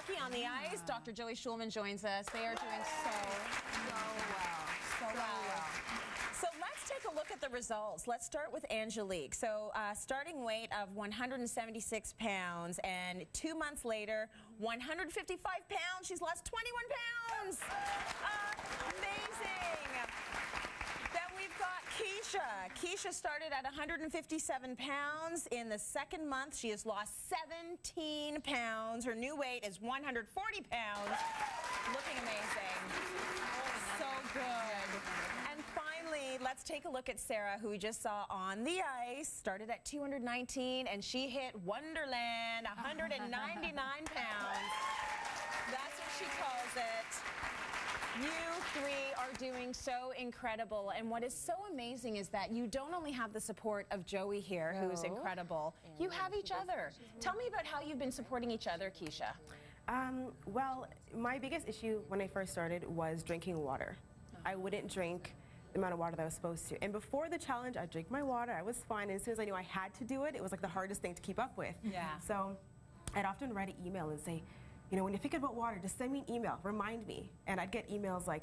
hockey on the ice. Dr. Joey Schulman joins us. They are doing so well. So let's take a look at the results. Let's start with Angelique. So starting weight of 176 pounds, and 2 months later, 155 pounds. She's lost 21 pounds. Amazing. Then we've got Keisha. Keisha started at 157 pounds. In the second month, she has lost 17 pounds. Her new weight is 140 pounds. Looking amazing. So good. And finally, let's take a look at Sarah, who we just saw on the ice. Started at 219, and she hit Wonderland, 199 pounds. That's what she calls it. You three are doing so incredible, and what is so amazing is that you don't only have the support of Joey here, who's incredible, you have each other. Tell me about how you've been supporting each other, Keisha. Well, my biggest issue when I first started was drinking water. I wouldn't drink the amount of water that I was supposed to. And before the challenge, I'd drink my water, I was fine. And as soon as I knew I had to do it, it was like the hardest thing to keep up with. Yeah. So I'd often write an email and say, you know, when you're thinking about water, just send me an email, remind me. And I'd get emails like,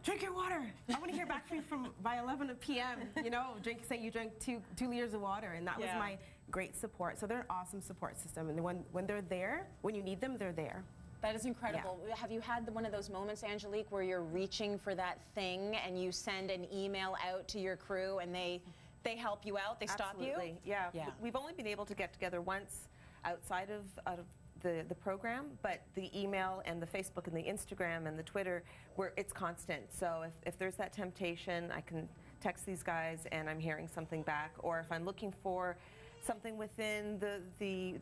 drink your water. I want to hear back from you by 11 p.m. You know, saying you drank two liters of water, and that was my great support. So they're an awesome support system, and when they're there, when you need them, they're there. That is incredible. Yeah. Have you had one of those moments, Angelique, where you're reaching for that thing and you send an email out to your crew and they help you out, they stop you? Absolutely, yeah. We've only been able to get together once outside of the program, but the email and the Facebook and the Instagram and the Twitter, it's constant. So if there's that temptation, I can text these guys and I'm hearing something back, or if I'm looking for something within the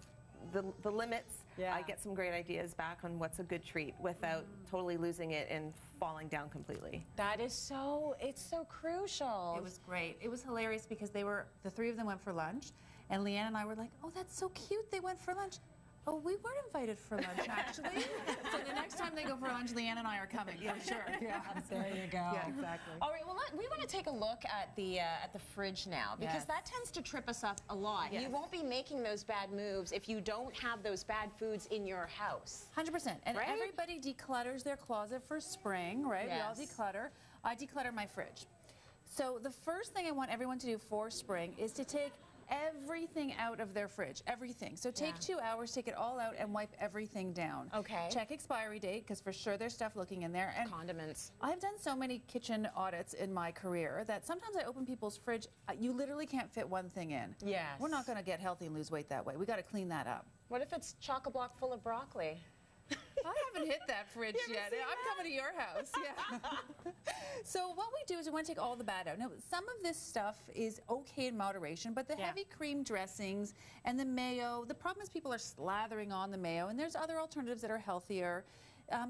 limits, I get some great ideas back on what's a good treat without totally losing it and falling down completely. That is it's so crucial. It was great. It was hilarious because the three of them went for lunch, and Leanne and I were like, oh, that's so cute, they went for lunch. Oh, we weren't invited for lunch, actually. So the next time they go for lunch, Leanne and I are coming, for sure. Yeah. There you go. Yeah, exactly. All right, well, we want to take a look at the fridge now, because that tends to trip us up a lot. Yes. You won't be making those bad moves if you don't have those bad foods in your house. 100%. And everybody declutters their closet for spring, right? Yes. We all declutter. I declutter my fridge. So the first thing I want everyone to do for spring is to take everything out of their fridge, everything. So take 2 hours, take it all out, and wipe everything down. Okay. Check expiry date, because for sure there's stuff looking in there. And condiments. I've done so many kitchen audits in my career that sometimes I open people's fridge, you literally can't fit one thing in. Yes. We're not going to get healthy and lose weight that way. We got to clean that up. What if it's chock-a-block full of broccoli? I haven't hit that fridge yet. I'm coming to your house. Yeah. So what we do is we want to take all the bad out. Now, some of this stuff is okay in moderation, but the heavy cream dressings and the mayo, the problem is people are slathering on the mayo, and there's other alternatives that are healthier.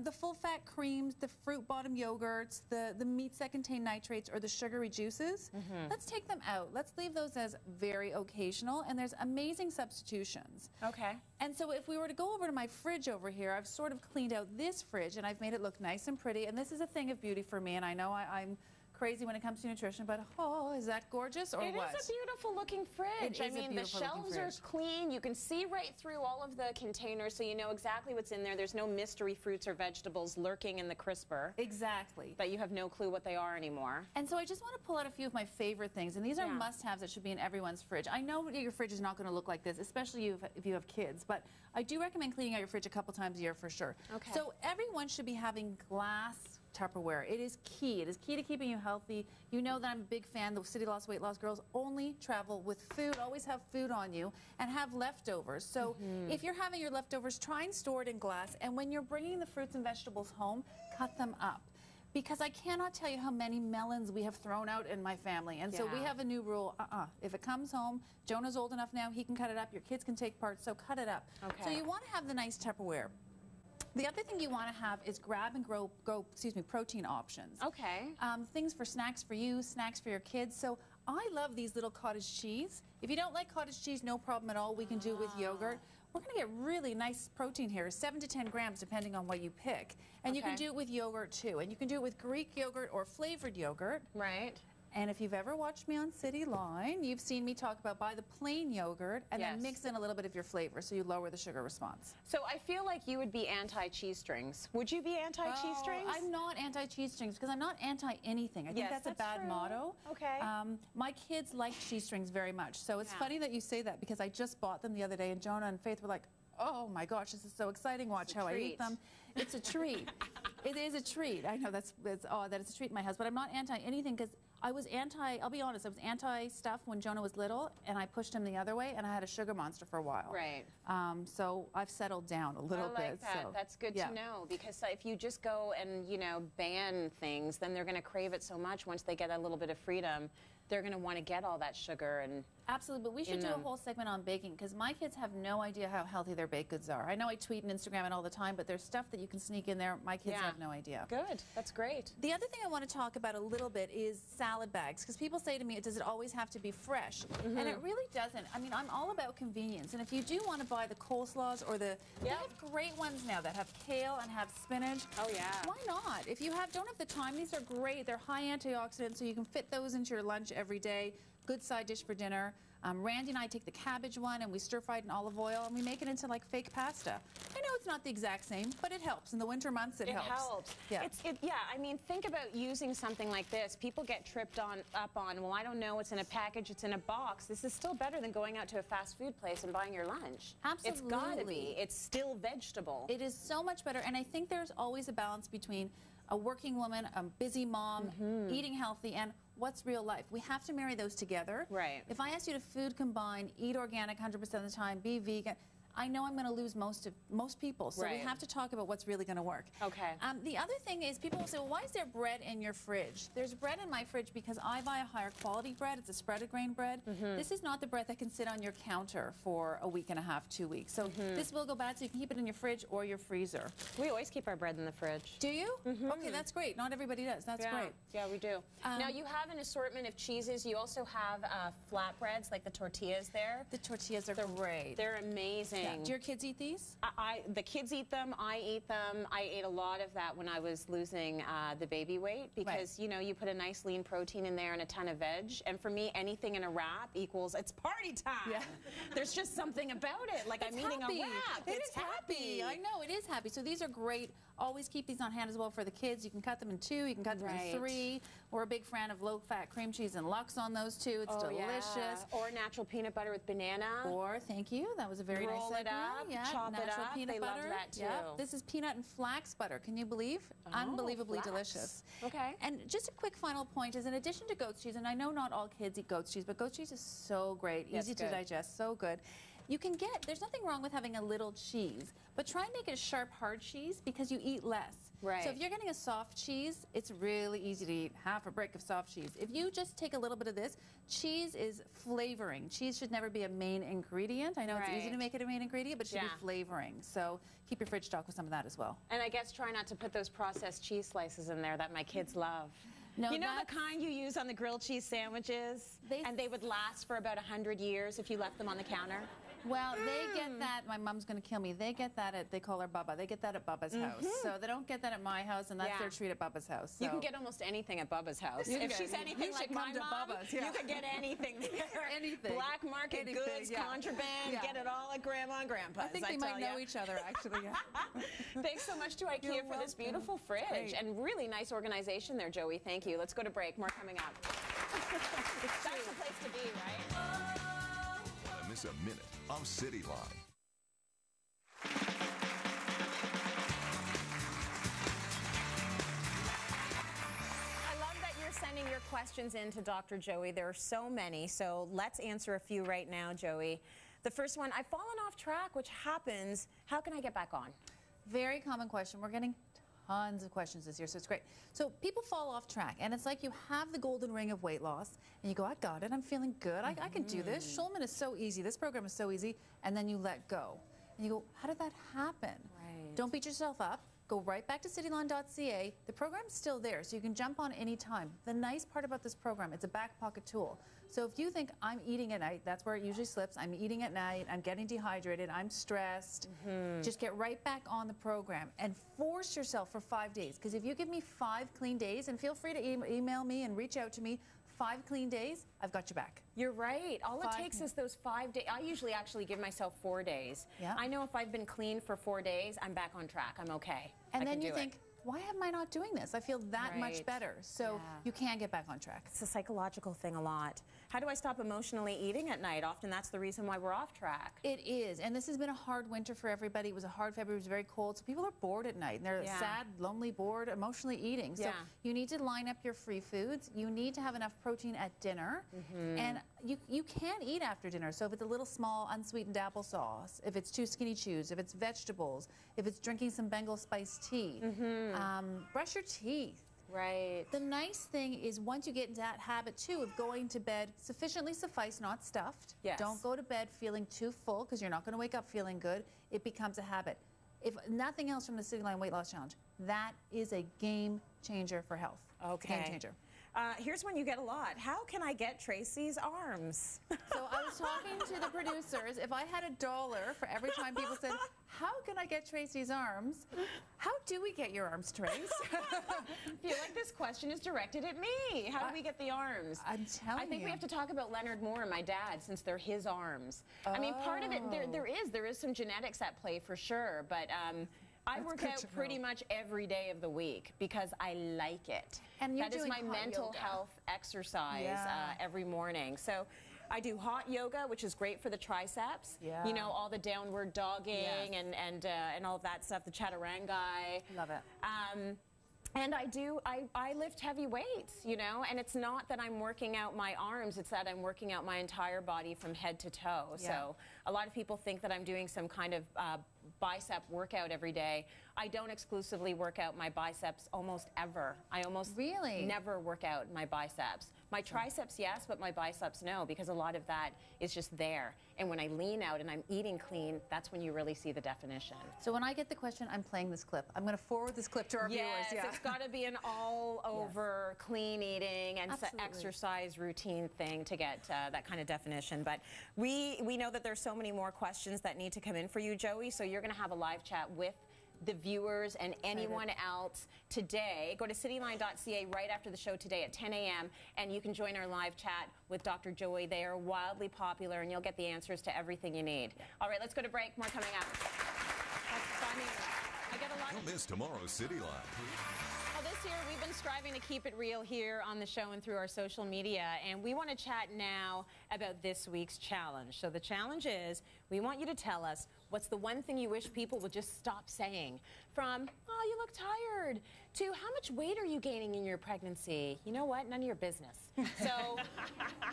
The full-fat creams, the fruit-bottom yogurts, the meats that contain nitrates, or the sugary juices, let's take them out. Let's leave those as very occasional, and there's amazing substitutions. Okay. And so if we were to go over to my fridge over here, I've sort of cleaned out this fridge, and I've made it look nice and pretty, and this is a thing of beauty for me, and I know I'm crazy when it comes to nutrition, but oh, is that gorgeous or what? It is a beautiful looking fridge. I mean, the shelves are clean. You can see right through all of the containers, so you know exactly what's in there. There's no mystery fruits or vegetables lurking in the crisper. Exactly. That you have no clue what they are anymore. And so I just want to pull out a few of my favorite things, and these are must-haves that should be in everyone's fridge. I know your fridge is not going to look like this, especially if you have kids, but I do recommend cleaning out your fridge a couple times a year for sure. Okay. So everyone should be having glass Tupperware. It is key. It is key to keeping you healthy. You know that I'm a big fan. The City Loss Weight Loss girls only travel with food. Always have food on you and have leftovers. So if you're having your leftovers, try and store it in glass. And when you're bringing the fruits and vegetables home, cut them up. Because I cannot tell you how many melons we have thrown out in my family. And so we have a new rule. If it comes home, Jonah's old enough now, he can cut it up. Your kids can take part, so cut it up. Okay. So you want to have the nice Tupperware. The other thing you want to have is grab and go protein options. Okay. Things for snacks for you, snacks for your kids. So I love these little cottage cheese. If you don't like cottage cheese, no problem at all. We can do it with yogurt. We're going to get really nice protein here, 7 to 10 grams depending on what you pick. And you can do it with yogurt too. And you can do it with Greek yogurt or flavored yogurt. Right. And if you've ever watched me on Cityline, you've seen me talk about buy the plain yogurt and then mix in a little bit of your flavor so you lower the sugar response. So I feel like you would be anti-cheese strings. Would you be anti-cheese strings? I'm not anti-cheese strings because I'm not anti-anything. I think that's a bad motto. Okay. My kids like cheese strings very much. So it's funny that you say that because I just bought them the other day and Jonah and Faith were like, oh my gosh, this is so exciting. Watch how I eat them. It's a treat. It is a treat. I know that's odd that it's a treat in my house, but I'm not anti-anything because I was I'll be honest, I was anti-stuff when Jonah was little, and I pushed him the other way, and I had a sugar monster for a while. Right. So I've settled down a little bit. I like that. So, that's good to know, because if you just go and, you know, ban things, then they're going to crave it so much once they get a little bit of freedom. They're going to want to get all that sugar and... Absolutely, but we should do a whole segment on baking because my kids have no idea how healthy their baked goods are. I know I tweet and Instagram it all the time, but there's stuff that you can sneak in there. My kids have no idea. Good, that's great. The other thing I want to talk about a little bit is salad bags, because people say to me, does it always have to be fresh? And it really doesn't. I mean, I'm all about convenience, and if you do want to buy the coleslaws or they have great ones now that have kale and have spinach. Oh yeah. Why not? If you don't have the time, these are great. They're high antioxidants, so you can fit those into your lunch every day. Good side dish for dinner. Randy and I take the cabbage one and we stir fry it in olive oil and we make it into like fake pasta. I know it's not the exact same, but it helps. In the winter months, it helps. It helps. Yeah. I mean, think about using something like this. People get tripped up on, well, I don't know, it's in a package, it's in a box. This is still better than going out to a fast food place and buying your lunch. Absolutely. It's gotta be. It's still vegetable. It is so much better, and I think there's always a balance between a working woman, a busy mom, eating healthy, and what's real life. We have to marry those together. Right. If I ask you to food combine, eat organic 100% of the time, be vegan, I know I'm going to lose most people, so we have to talk about what's really going to work. Okay. The other thing is people will say, well, why is there bread in your fridge? There's bread in my fridge because I buy a higher quality bread. It's a spreaded grain bread. This is not the bread that can sit on your counter for a week and a half, 2 weeks. So this will go bad, so you can keep it in your fridge or your freezer. We always keep our bread in the fridge. Do you? Okay, that's great. Not everybody does. That's great. Yeah, we do. Now, you have an assortment of cheeses. You also have flatbreads, like the tortillas there. The tortillas are great. They're amazing. Yeah. Do your kids eat these? The kids eat them. I eat them. I ate a lot of that when I was losing the baby weight because, you know, you put a nice lean protein in there and a ton of veg. And for me, anything in a wrap equals it's party time. Yeah. There's just something about it. Like I'm eating a wrap. It's happy. I know, it is happy. So these are great. Always keep these on hand as well for the kids. You can cut them in 2. You can cut them in 3. We're a big fan of low-fat cream cheese and Lux on those too. It's delicious. Yeah. Or natural peanut butter with banana. Or, thank you, that was a very nice Roll it up, chop it up. Peanut butter. Love that too. Yeah. This is peanut and flax butter. Can you believe? Unbelievably delicious. Okay. And just a quick final point is, in addition to goat's cheese, and I know not all kids eat goat's cheese, but goat's cheese is so great, easy to digest, so good. You can there's nothing wrong with having a little cheese, but try and make it a sharp, hard cheese because you eat less. Right. So if you're getting a soft cheese, it's really easy to eat half a brick of soft cheese. If you just take a little bit of this, cheese is flavoring. Cheese should never be a main ingredient. I know it's easy to make it a main ingredient, but it should be flavoring. So keep your fridge stocked with some of that as well. And I guess try not to put those processed cheese slices in there that my kids love. No, you know the kind you use on the grilled cheese sandwiches? And they would last for about 100 years if you left them on the counter? Well, they get that. My mom's going to kill me. They get that they call her Bubba. They get that at Bubba's house. So they don't get that at my house, and that's their treat at Bubba's house. So. You can get almost anything at Bubba's house. If she's anything like my mom, you could get anything there. Anything. Black market goods, contraband, get it all at Grandma and Grandpa's. I think they might know each other, actually. Thanks so much to IKEA for this beautiful fridge. And really nice organization there, Joey. Thank you. Let's go to break. More coming up. That's the place to be, right? Miss a minute of Cityline. Sending your questions in to Dr. Joey. There are so many, so let's answer a few right now, Joey. The first one, I've fallen off track, which happens. How can I get back on? Very common question. We're getting tons of questions this year, so it's great. So people fall off track, and it's like you have the golden ring of weight loss, and you go, I got it, I'm feeling good, I can do this. Schulman is so easy, this program is so easy, and then you let go. And you go, how did that happen? Right. Don't beat yourself up. Go right back to cityline.ca. The program's still there, so you can jump on any time. The nice part about this program, it's a back pocket tool. So if you think, I'm eating at night, that's where it usually slips, I'm eating at night, I'm getting dehydrated, I'm stressed, just get right back on the program and force yourself for 5 days. Because if you give me 5 clean days, and feel free to email me and reach out to me, 5 clean days, I've got your back. You're right. All it 5 takes is those 5 days. I usually actually give myself 4 days. Yeah. I know if I've been clean for 4 days, I'm back on track. I'm okay. And I then can you do think, it. why am I not doing this? I feel that much Right. better. So Yeah. you can get back on track. It's a psychological thing a lot. How do I stop emotionally eating at night? Often that's the reason why we're off track. It is, and this has been a hard winter for everybody. It was a hard February, it was very cold, so people are bored at night. And they're Yeah. sad, lonely, bored, emotionally eating. So Yeah. you need to line up your free foods. You need to have enough protein at dinner. And you can eat after dinner. So if it's a little small unsweetened applesauce, if it's 2 skinny chews, if it's vegetables, if it's drinking some Bengal spiced tea, brush your teeth. Right. The nice thing is once you get into that habit too of going to bed sufficiently sufficed, not stuffed. Yes. Don't go to bed feeling too full because you're not going to wake up feeling good. It becomes a habit. If nothing else from the Cityline Weight Loss Challenge, that is a game changer for health. Okay. Game changer. Here's one you get a lot. How can I get Tracy's arms? So I was talking to the producers. If I had $1 for every time people said, how can I get Tracy's arms? How do we get your arms, Trace? I feel like this question is directed at me. How do we get the arms? I'm telling you. I think we have to talk about Leonard Moore and my dad since they're his arms. I mean, part of it, there is some genetics at play for sure, but I work good out to pretty know. much every day of the week because I like it. And you're that is doing my hot mental yoga. health exercise Yeah. every morning. So I do hot yoga, which is great for the triceps. Yeah. You know, all the downward dogging Yes. and all of that stuff, the chaturanga. Love it. And I lift heavy weights, you know, and it's not that I'm working out my arms, it's that I'm working out my entire body from head to toe. Yeah. So a lot of people think that I'm doing some kind of bicep workout every day. I don't exclusively work out my biceps almost ever. I almost Really? never work out my biceps. My triceps, yes, but my biceps, no, because a lot of that is just there. And when I lean out and I'm eating clean, that's when you really see the definition. So when I get the question, I'm playing this clip. I'm going to forward this clip to our Yes, viewers. Yeah. it's got to be an all-over clean eating and Absolutely. exercise routine thing to get that kind of definition. But we know that there's so many more questions that need to come in for you, Joey, so you're going to have a live chat with the viewers and anyone else today. Go to cityline.ca right after the show today at 10 a.m. and you can join our live chat with Dr. Joey. They are wildly popular and you'll get the answers to everything you need. All right, let's go to break. More coming up. That's funny. I get a lot of... Don't miss tomorrow's Cityline. Well, this year we've been striving to keep it real here on the show and through our social media, and we want to chat now about this week's challenge. So the challenge is, we want you to tell us what's the one thing you wish people would just stop saying. From, oh, you look tired, to how much weight are you gaining in your pregnancy? You know what? None of your business. So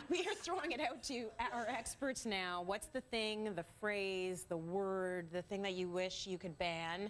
we are throwing it out to our experts now. What's the thing, the phrase, the word, the thing that you wish you could ban?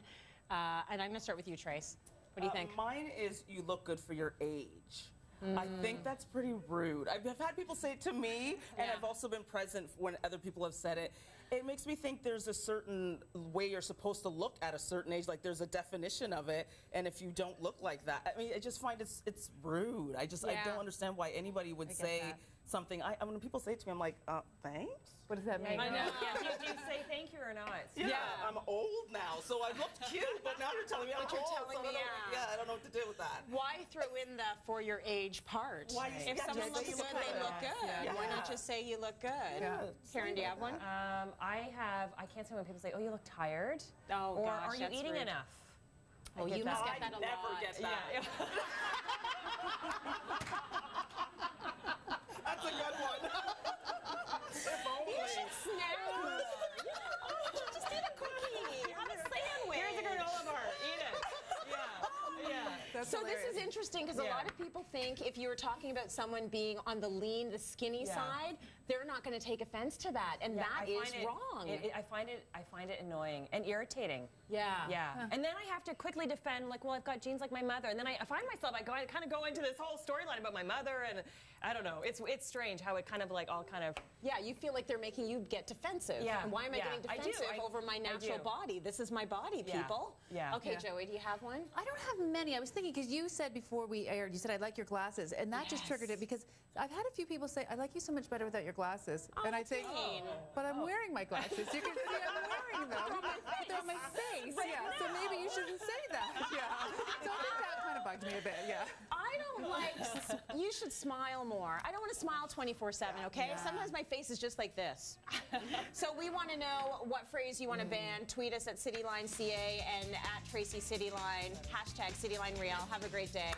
And I'm going to start with you, Trace. What do you think? Mine is you look good for your age. I think that's pretty rude. I've had people say it to me, and I've also been present when other people have said it. It makes me think there's a certain way you're supposed to look at a certain age, like there's a definition of it, and if you don't look like that, I mean, I just find it's rude. I don't understand why anybody would say something. When people say it to me, I'm like, thanks? What does that mean? I know. Yeah, do you say thank you or not? Yeah, I'm old now, so I looked cute, but now you're telling me I'm you're old. telling So me, I don't know what to do with that. Why throw in the for your age part? Why you- If yeah, someone just looks say you good, look they good. look good. Yeah. Why not just say you look good? Yeah. Karen, do you have one? I can't say when people say, oh, you look tired. Oh, or gosh, are you that's eating rude. enough? Oh, I get you that. must get I that a never lot. get that. Yeah. That's a good one. If only. Snack more. Just eat a cookie. Have a sandwich. Here's a granola bar. Eat it. Yeah. So this is interesting because a lot of people think if you were talking about someone being on the lean, the skinny side, they're not going to take offense to that, and that is wrong. I find it annoying and irritating. Yeah. Yeah. And then I have to quickly defend, like, well, I've got genes like my mother, and then I find myself, I kind of go into this whole storyline about my mother, and I don't know. It's strange how it kind of like all kind of. Yeah, you feel like they're making you get defensive. Yeah. And why am I getting I do. defensive over my natural do. body? This is my body, Yeah. people. Yeah. Okay, Yeah. Joey, do you have one? I don't have many. I was thinking, because you said before we aired, you said, I like your glasses. And that just triggered it, because I've had a few people say, I like you so much better without your glasses. And I think, but I'm wearing my glasses. You can see I'm wearing them. But they're on my face. Yeah. So maybe you shouldn't say that. Yeah. So I think that kind of bugged me a bit. Yeah. I don't like, you should smile more. I don't want to smile 24/7, okay? Sometimes my face is just like this. So we want to know what phrase you want to ban. Tweet us at CitylineCA and at Tracy Cityline, #CitylineReal. Have a great day.